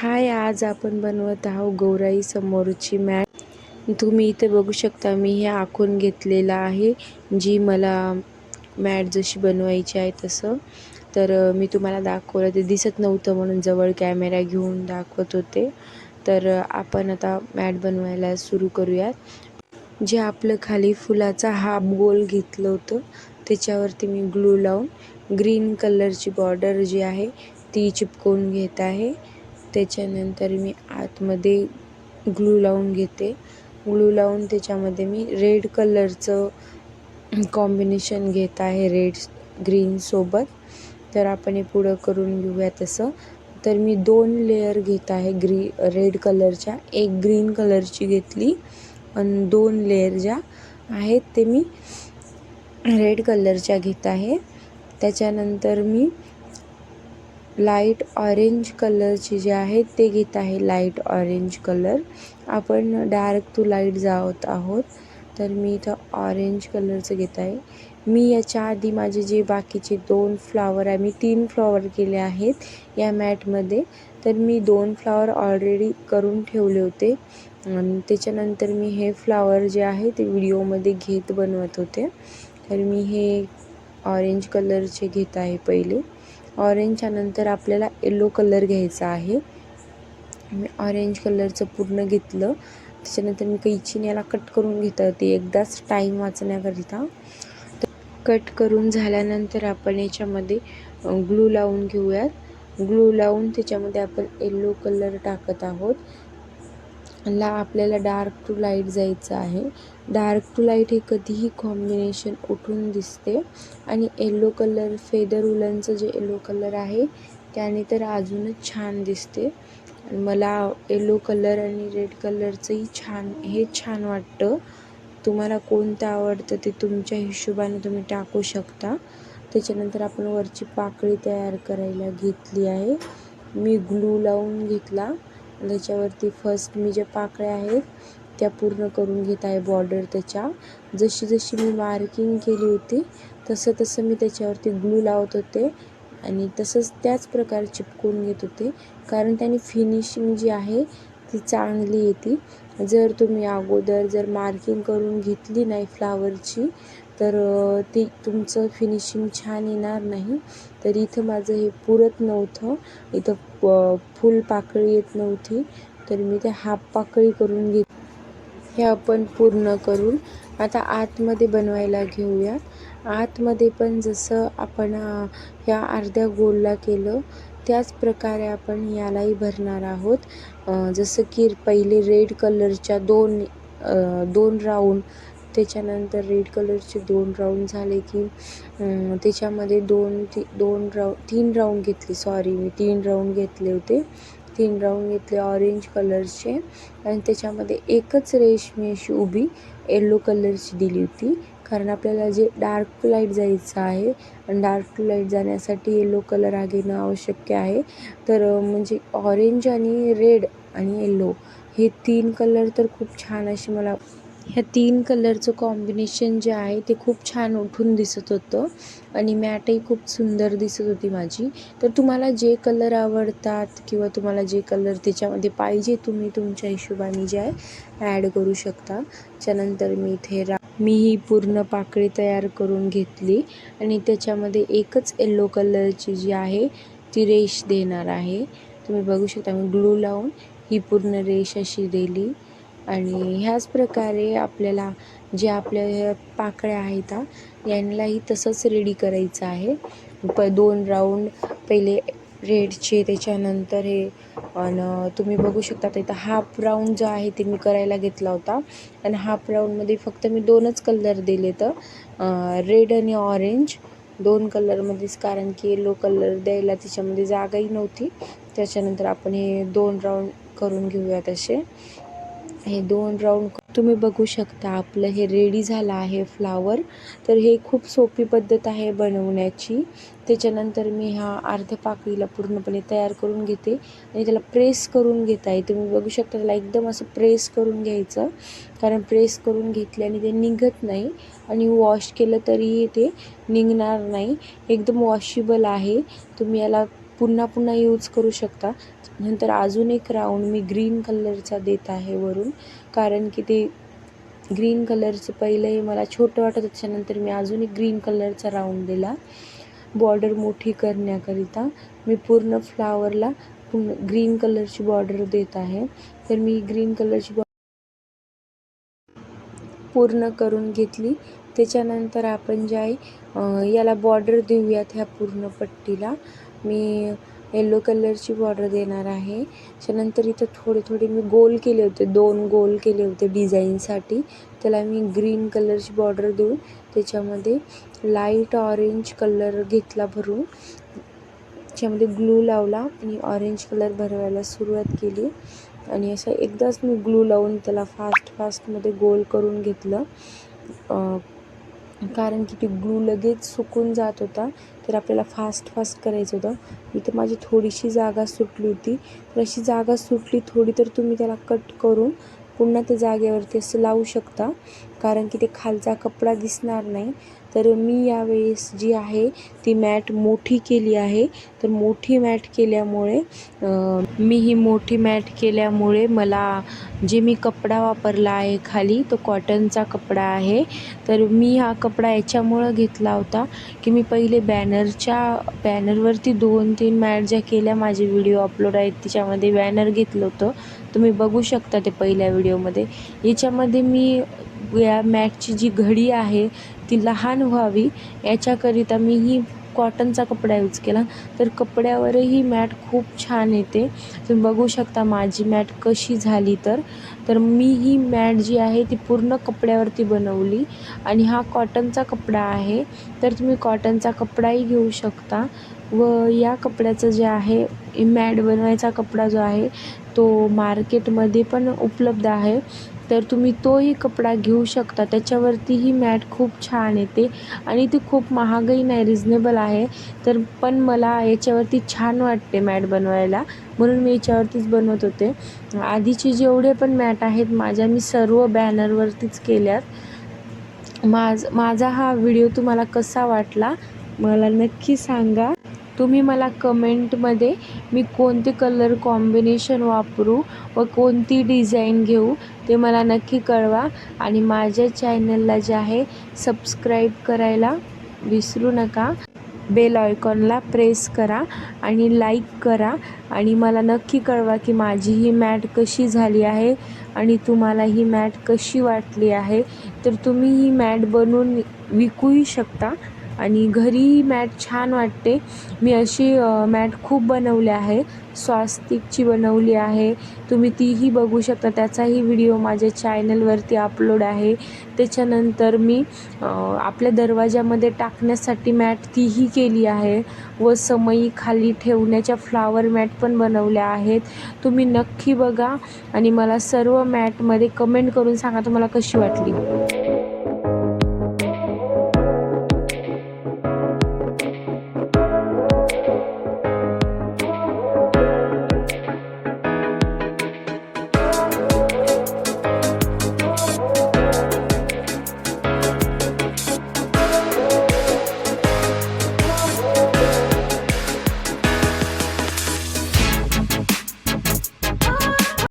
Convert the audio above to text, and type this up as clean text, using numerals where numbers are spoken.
हाय, आज आपण बनवत आहोत गौराई समोरची मॅट। तुम्ही इथे बघू शकता, मी हे आखून घेतलेलं आहे, जी मला मॅट जशी बनवायची आहे तसं। तर मी तुम्हाला दाखवलं, ते दिसत नव्हतं म्हणून जवळ कॅमेरा घेऊन दाखवत होते। तर आपण आता मॅट बनवायला सुरू करूयात। जे आपलं खाली फुलाचा हाफ गोल घेतलं होतं, त्याच्यावरती मी ग्लू लावून ग्रीन कलरची बॉर्डर जी आहे ती चिपकवून घेत आहे। त्याच्यानंतर मी आतमध्ये ग्लू लावून घेते। ग्लू लावून त्याच्यामध्ये मी रेड कलरचं कॉम्बिनेशन घेत आहे, रेड ग्रीन सोबत। तर आपण हे पुढं करून घेऊया तसं। तर मी 2 लेयर घेत आहे रेड कलरच्या, एक ग्रीन कलरची घेतली आणि 2 लेयर ज्या आहेत ते मी रेड कलरच्या घेत आहे। त्याच्यानंतर मी लाईट ऑरेंज कलरचे जे आहे ते घेत आहे, लाईट ऑरेंज कलर। आपण डार्क टू लाईट जात आहोत, तर मी इथं ऑरेंज कलरचं घेत आहे। मी याच्या आधी माझे जे बाकीचे 2 फ्लावर आहे, मी 3 फ्लावर केले आहेत या मॅटमध्ये। तर मी 2 फ्लावर ऑलरेडी करून ठेवले होते आणि त्याच्यानंतर मी हे फ्लावर जे आहे ते व्हिडिओमध्ये घेत बनवत होते। तर मी हे ऑरेंज कलरचे घेत आहे पहिले। ऑरेंजच्या नंतर आपल्याला येलो कलर घ्यायचा आहे। मी ऑरेंज कलरचं पूर्ण घेतलं। त्याच्यानंतर मी कैचीने याला कट करून घेत होते, एकदाच टाईम वाचण्याकरिता। कट करून झाल्यानंतर आपण याच्यामध्ये ग्लू लावून घेऊयात। ग्लू लावून त्याच्यामध्ये आपण येलो कलर टाकत आहोत। आपल्याला डार्क टू लाईट जायचं आहे। डार्क टू लाईट हे कधीही कॉम्बिनेशन उठून दिसते आणि येलो कलर, फेदर वुलनचं जे येलो कलर आहे त्याने तर अजूनच छान दिसते। मला येलो कलर आणि रेड कलरचंही छान वाटतं। तुम्हाला कोणतं आवडतं ते तुमच्या हिशोबाने तुम्ही टाकू शकता। त्याच्यानंतर आपण वरची पाकळी तयार करायला घेतली आहे। मी ग्लू लावून घेतला, त्याच्यावरती फर्स्ट मी ज्या पाकळ्या आहेत त्या पूर्ण करून घेत आहे बॉर्डर त्याच्या। जशी मी मार्किंग केली होती तसं मी त्याच्यावरती ग्लू लावत होते आणि तसंच त्याच प्रकारे चिपकवून घेत होते, कारण त्याने फिनिशिंग जी आहे ती चांगली येते। जर तुम्ही अगोदर मार्किंग करून घेतली नाही फ्लावरची, तर ती तुमचं फिनिशिंग छान येणार नाही। तर इथं माझं हे पुरत नव्हतं, इथं फुल पाकळी येत नव्हती, तर मी ते हाफ पाकळी करून घेतली। हे आपण पूर्ण करून आता आतमध्ये बनवायला घेऊया। आतमध्ये पण जसं आपण ह्या अर्ध्या गोलला केलं त्याच प्रकारे आपण यालाही भरणार आहोत। जसं की पहिले रेड कलरच्या 2 राऊंड, त्याच्यानंतर रेड कलरचे 2 राऊंड झाले की त्याच्यामध्ये 3 राऊंड घेतले, मी 3 राऊंड घेतले होते। 3 राऊंड घेतले ऑरेंज कलरचे आणि त्याच्यामध्ये एकच रेष मी अशी उभी येलो कलरची दिली होती, कारण आपल्याला जे डार्क टू लाईट जायचं आहे आणि डार्क टू लाईट जाण्यासाठी येलो कलर हा घेणं आवश्यक आहे। तर म्हणजे ऑरेंज आणि रेड आणि येलो हे 3 कलर तर खूप छान अशी मला ह्या 3 कलरचं कॉम्बिनेशन जे आहे ते खूप छान उठून दिसत होतं आणि मॅटही खूप सुंदर दिसत होती माझी। तर तुम्हाला जे कलर आवडतात किंवा तुम्हाला जे कलर त्याच्यामध्ये पाहिजे तुम्ही तुमच्या हिशोबाने जे आहे ॲड करू शकता। त्यानंतर मी ही पूर्ण पाकळी तयार करून घेतली आणि त्याच्यामध्ये एकच येलो कलरची जी आहे ती रेष देणार आहे। तुम्ही बघू शकता, मी ग्लू लावून ही पूर्ण रेष अशी दिली आणि ह्याच प्रकारे आपल्याला जे आपल्या ह्या पाकळ्या आहेत यांनाही तसंच रेडी करायचं आहे। 2 राऊंड पहिले रेडचे, त्याच्यानंतर हे आणि तुम्ही बघू शकता इथं हाफ राऊंड जो आहे ते मी करायला घेतला होता आणि हाफ राऊंडमध्ये फक्त मी 2च कलर दिले, तर रेड आणि ऑरेंज 2 कलरमध्येच, कारण की येलो कलर द्यायला त्याच्यामध्ये जागाही नव्हती। त्याच्यानंतर आपण हे 2 राऊंड करून घेऊयात असे। हे 2 राऊंड तुम्ही बघू शकता आपलं हे रेडी झालं आहे फ्लावर। तर हे खूप सोपी पद्धत आहे बनवण्याची। त्याच्यानंतर मी ह्या अर्ध्या पाकळीला पूर्णपणे तयार करून घेते आणि त्याला प्रेस करून घेत आहे। तुम्ही बघू शकता त्याला एकदम असं प्रेस करून घ्यायचं, कारण प्रेस करून घेतल्याने ते निघत नाही आणि वॉश केलं तरीही ते निघणार नाही, एकदम वॉशेबल आहे। तुम्ही याला पुन्हा पुन्हा यूज करू शकता. नंतर अजून एक राऊंड मी ग्रीन कलरचा देत आहे वरून, कारण की ते ग्रीन कलरचं पहिलंही मला छोटं वाटत, त्याच्यानंतर मी अजून एक ग्रीन कलरचा राऊंड दिला बॉर्डर मोठी करण्याकरिता. मी पूर्ण फ्लावरला ग्रीन कलरची बॉर्डर देत आहे. तर मी ग्रीन कलरची पूर्ण करून घेतली. त्याच्यानंतर आपण जे आहे याला बॉर्डर देऊयात. ह्या पूर्ण पट्टीला मी येलो कलरची बॉर्डर देणार आहे. त्याच्यानंतर इथं थोडे मी गोल केले होते, 2 गोल केले होते डिझाईनसाठी. त्याला मी ग्रीन कलरची बॉर्डर देऊन त्याच्यामध्ये लाईट ऑरेंज कलर घेतला भरून, त्याच्यामध्ये ग्लू लावला आणि ऑरेंज कलर भरवायला सुरुवात केली. आणि असं एकदाच मी ग्लू लावून त्याला फास्टमध्ये गोल करून घेतलं, कारण की ते ग्लू लगेच सुकून जात होता. तर आपल्याला फास्ट करायचं होतं. इथं माझी थोडीशी जागा सुटली होती, तर अशी जागा सुटली थोडी तर तुम्ही त्याला कट करून पुन्हा त्या जागेवरती असं लावू शकता, कारण की ते खालचा कपडा दिसणार नाही. तर मी यावेळेस जी आहे ती मॅट मोठी केली आहे. तर मोठी मॅट केल्यामुळे मला जे मी कपडा वापरला आहे खाली तो कॉटनचा कपडा आहे. तर मी हा कपडा याच्यामुळं घेतला होता की मी पहिले बॅनरवरती 2-3 मॅट ज्या केल्या, माझे व्हिडिओ अपलोड आहेत त्याच्यामध्ये बॅनर घेतलं होतं. तुम्ही बघू शकता ते पहिल्या व्हिडिओमध्ये. याच्यामध्ये मी या मॅटची जी घडी आहे ती लहान व्हावी याच्याकरिता मी ही कॉटनचा कपडा यूज केला. तर कपड्यावरही मॅट खूप छान येते. तुम्ही बघू शकता माझी मॅट कशी झाली. तर मी ही मॅट जी आहे ती पूर्ण कपड्यावरती बनवली आणि हा कॉटनचा कपडा आहे. तर तुम्ही कॉटनचा कपडाही घेऊ शकता व या कपड्याचं जे आहे मॅट बनवायचा कपडा जो आहे तो मार्केटमध्ये पण उपलब्ध आहे. तर तुम्ही तोही कपडा घेऊ शकता. त्याच्यावरती ही मॅट खूप छान येते आणि ती खूप महागही नाही, रिजनेबल आहे. तर पण मला याच्यावरती छान वाटते मॅट बनवायला, म्हणून मी याच्यावरतीच बनवत होते. आधीचे जेवढे पण मॅट आहेत माझ्या, मी सर्व बॅनरवरतीच केल्यात. माझा हा व्हिडिओ तुम्हाला कसा वाटला मला नक्की सांगा. तुम्ही मला कमेंटमध्ये मी कोणते कलर कॉम्बिनेशन वापरू व कोणती डिझाईन घेऊ ते मला नक्की कळवा. आणि माझ्या चॅनलला जे आहे सबस्क्राईब करायला विसरू नका. बेल आयकॉनला प्रेस करा आणि लाईक करा आणि मला नक्की कळवा की माझी ही मॅट कशी झाली आहे आणि तुम्हाला ही मॅट कशी वाटली आहे. तर तुम्ही ही मॅट बनवून विकूही शकता आणि घरीही मॅट छान वाटते. मी अशी मॅट खूप बनवली आहे, स्वास्तिकची बनवली आहे, तुम्ही तीही बघू शकता. त्याचाही व्हिडिओ माझ्या चॅनलवरती अपलोड आहे. त्याच्यानंतर मी आपल्या दरवाजामध्ये टाकण्यासाठी मॅट तीही केली आहे व समई खाली ठेवण्याच्या फ्लावर मॅट पण बनवल्या आहेत. तुम्ही नक्की बघा आणि मला सर्व मॅटमध्ये कमेंट करून सांगा तुम्हाला कशी वाटली.